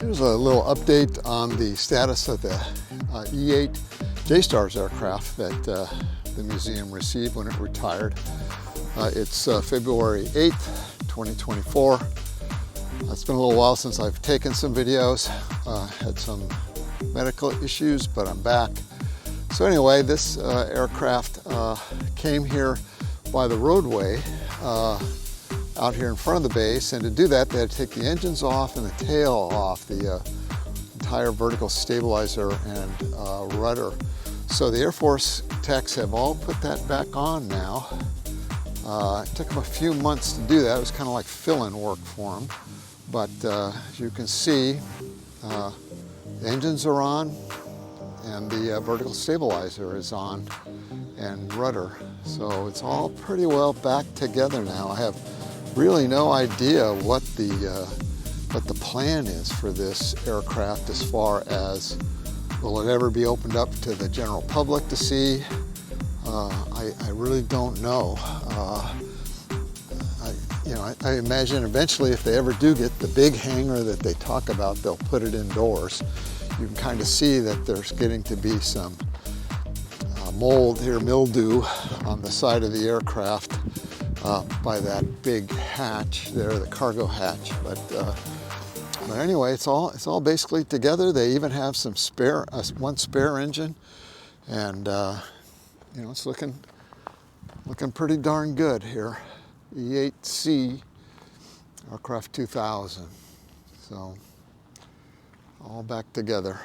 Here's a little update on the status of the E-8 JSTARS aircraft that the museum received when it retired. It's February 8th, 2024. It's been a little while since I've taken some videos. Had some medical issues, but I'm back. So anyway, this aircraft came here by the roadway out here in front of the base, and to do that they had to take the engines off and the tail off, the entire vertical stabilizer and rudder. So the Air Force techs have all put that back on now. It took them a few months to do that. It was kind of like fill-in work for them. But as you can see, the engines are on and the vertical stabilizer is on and rudder. So it's all pretty well back together now. I have really no idea what the plan is for this aircraft as far as will it ever be opened up to the general public to see. I really don't know. I imagine eventually if they ever do get the big hangar that they talk about, they'll put it indoors. You can kind of see that there's getting to be some mold here, mildew on the side of the aircraft by that big hatch there, the cargo hatch. But anyway, it's all basically together. They even have some one spare engine, and it's looking pretty darn good here. E-8C aircraft 2000. So all back together.